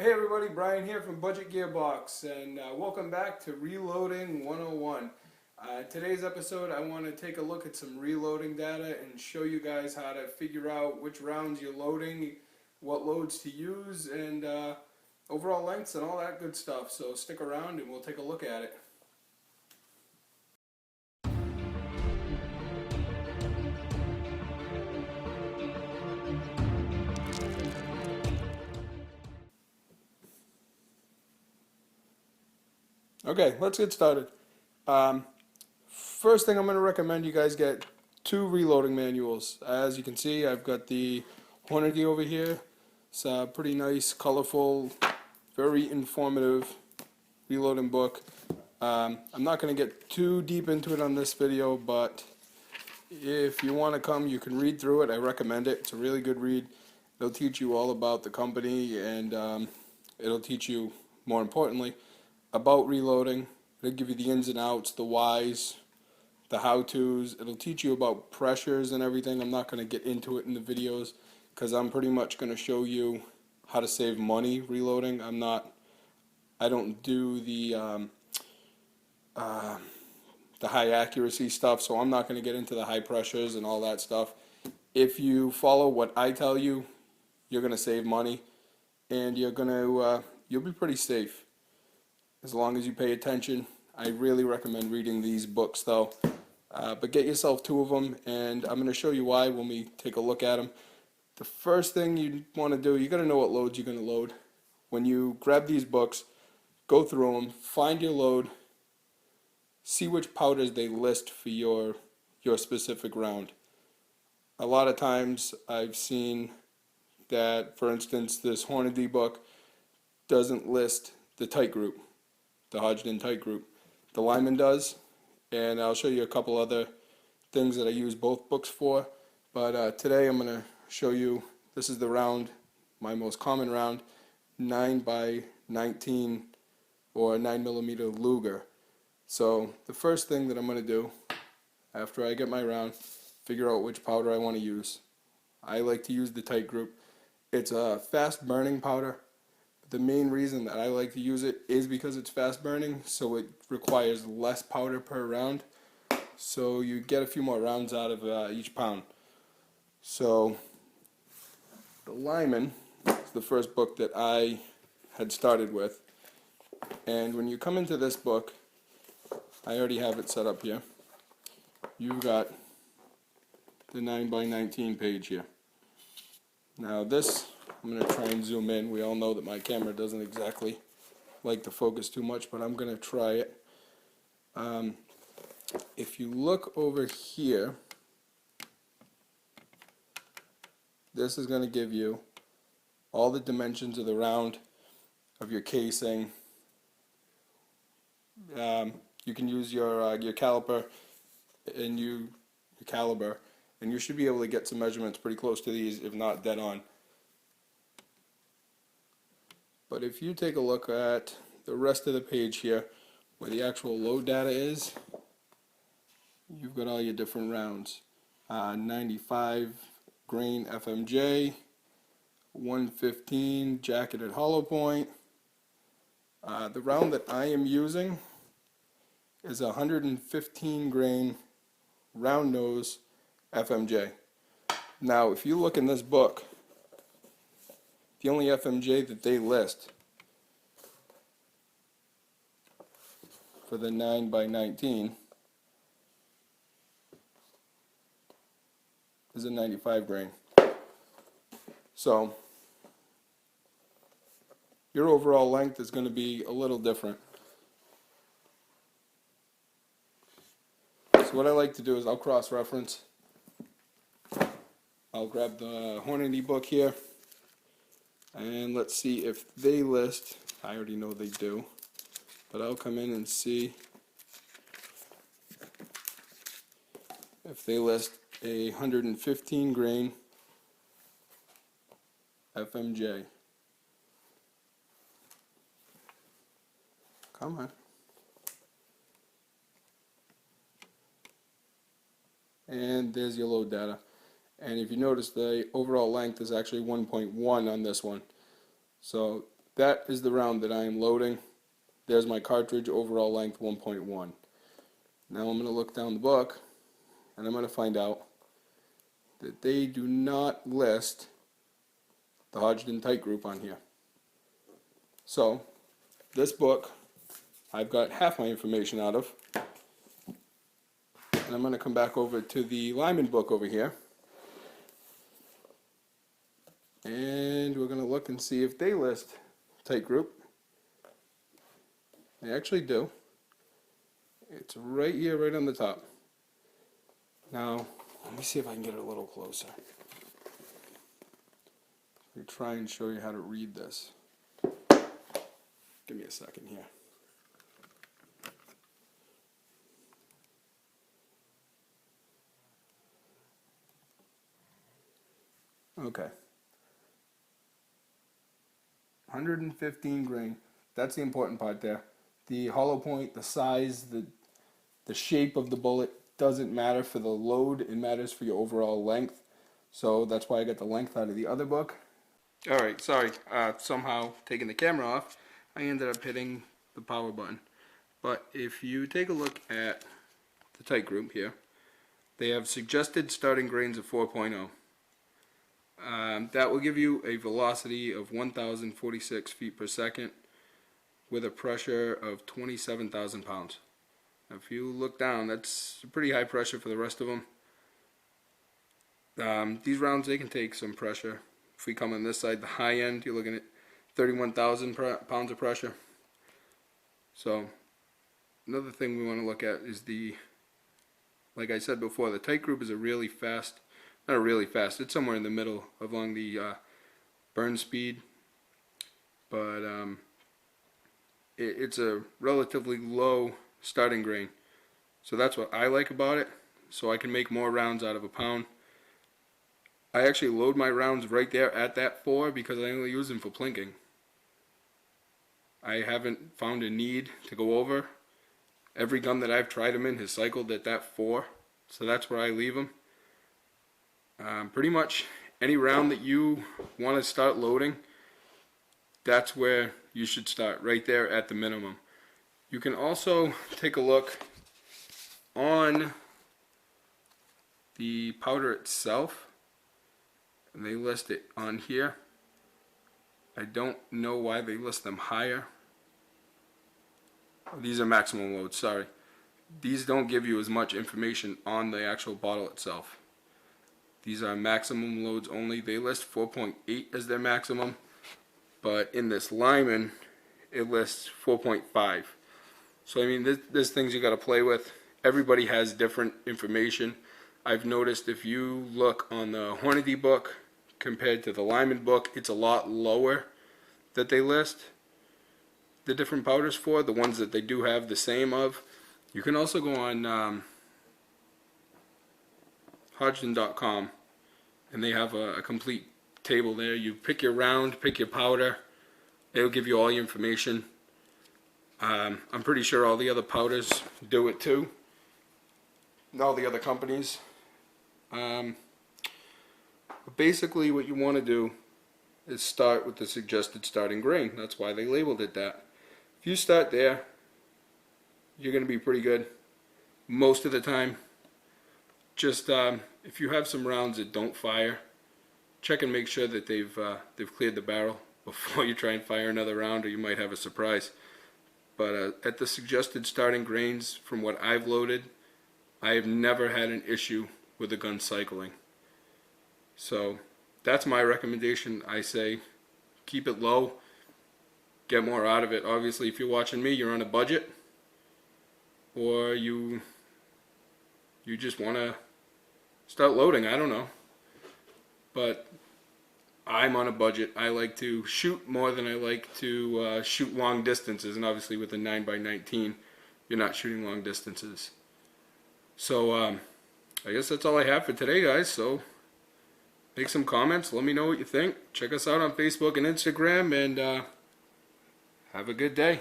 Hey everybody, Brian here from Budget Gearbox, and welcome back to Reloading 101. Today's episode, I want to take a look at some reloading data and show you guys how to figure out which rounds you're loading, what loads to use, and overall lengths and all that good stuff. So stick around and we'll take a look at it. Okay, let's get started. Um, First thing I'm going to recommend you guys get two reloading manuals. As you can see, I've got the Hornady over here. It's a pretty nice, colorful, very informative reloading book. I'm not going to get too deep into it on this video, but if you want to come, you can read through it. I recommend it. It's a really good read. It'll teach you all about the company, and it'll teach you, more importantly, about reloading. It'll give you the ins and outs, the whys, the how-tos. It'll teach you about pressures and everything. I'm not going to get into it in the videos because I'm pretty much going to show you how to save money reloading. I don't do the high accuracy stuff, so I'm not going to get into the high pressures and all that stuff. If you follow what I tell you, you're going to save money, and you'll be pretty safe as long as you pay attention. I really recommend reading these books though, but get yourself two of them, and I'm going to show you why when we take a look at them. The first thing you want to do, you got to know what loads you're going to load. When you grab these books, go through them, find your load, see which powders they list for your specific round. A lot of times I've seen that, for instance, this Hornady book doesn't list the tight group, the Hodgdon tight group. The Lyman does, and I'll show you a couple other things that I use both books for. But today I'm going to show you, this is the round, my most common round, 9x19 or 9mm Luger. So the first thing that I'm going to do after I get my round, figure out which powder I want to use. I like to use the tight group. It's a fast burning powder. The main reason that I like to use it is because it's fast burning, so it requires less powder per round, so you get a few more rounds out of each pound. So the Lyman is the first book that I had started with, and when you come into this book, I already have it set up here. You've got the 9x19 page here. Now this, I'm going to try and zoom in. We all know that my camera doesn't exactly like to focus too much, but I'm going to try it. If you look over here, this is going to give you all the dimensions of the round, of your casing. You can use your caliper and your caliber, and you should be able to get some measurements pretty close to these, if not dead on. But if you take a look at the rest of the page here, where the actual load data is, you've got all your different rounds. 95 grain FMJ, 115 jacketed hollow point. The round that I am using is 115 grain round nose FMJ. Now if you look in this book, the only FMJ that they list for the 9x19 is a 95 grain. So your overall length is going to be a little different. So what I like to do is I'll cross-reference. I'll grab the Hornady book here, and let's see if they list, I already know they do, but I'll come in and see if they list a 115 grain FMJ. Come on. And there's your load data. And if you notice, the overall length is actually 1.1 on this one. So that is the round that I am loading. There's my cartridge, overall length 1.1. Now I'm going to look down the book, and I'm going to find out that they do not list the Hodgdon tight group on here. So this book I've got half my information out of, and I'm going to come back over to the Lyman book over here, and we're going to look and see if they list tight group. They actually do. It's right here, right on the top. Now, let me see if I can get it a little closer. Let me try and show you how to read this. Give me a second here. Okay. 115 grain. That's the important part there. The hollow point, the size, the shape of the bullet doesn't matter for the load. It matters for your overall length. So that's why I got the length out of the other book. Alright, sorry. Somehow taking the camera off, I ended up hitting the power button. But if you take a look at the tight group here, they have suggested starting grains of 4.0. That will give you a velocity of 1,046 feet per second with a pressure of 27,000 pounds. Now, if you look down, that's a pretty high pressure for the rest of them. These rounds, they can take some pressure. If we come on this side, the high end, you're looking at 31,000 pounds of pressure. So another thing we want to look at is like I said before, the tight group is a really fast, not really fast, it's somewhere in the middle along the burn speed, but it's a relatively low starting grain. So that's what I like about it, so I can make more rounds out of a pound. I actually load my rounds right there at that 4 because I only use them for plinking. I haven't found a need to go over. Every gun that I've tried them in has cycled at that 4, so that's where I leave them. Pretty much any round that you want to start loading, that's where you should start, right there at the minimum. You can also take a look on the powder itself, and they list it on here. I don't know why they list them higher. Oh, these are maximum loads, sorry. These don't give you as much information on the actual bottle itself. These are maximum loads only. They list 4.8 as their maximum, but in this Lyman, it lists 4.5. So I mean, there's things you got to play with. Everybody has different information. I've noticed if you look on the Hornady book compared to the Lyman book, it's a lot lower that they list the different powders for, the ones that they do have the same of. You can also go on Hodgdon.com, and they have a complete table there. You pick your round, pick your powder, it'll give you all your information. I'm pretty sure all the other powders do it too, all the other companies. But basically what you want to do is start with the suggested starting grain. That's why they labeled it that. If you start there, you're going to be pretty good most of the time. Just if you have some rounds that don't fire, check and make sure that they've cleared the barrel before you try and fire another round, or you might have a surprise. But at the suggested starting grains, from what I've loaded, I have never had an issue with the gun cycling. So that's my recommendation. I say keep it low, get more out of it. Obviously, if you're watching me, you're on a budget, or you just want to start loading, I don't know. But I'm on a budget. I like to shoot more than I like to shoot long distances, and obviously with a 9x19 you're not shooting long distances. So I guess that's all I have for today, guys. So make some comments, let me know what you think. Check us out on Facebook and Instagram, and have a good day.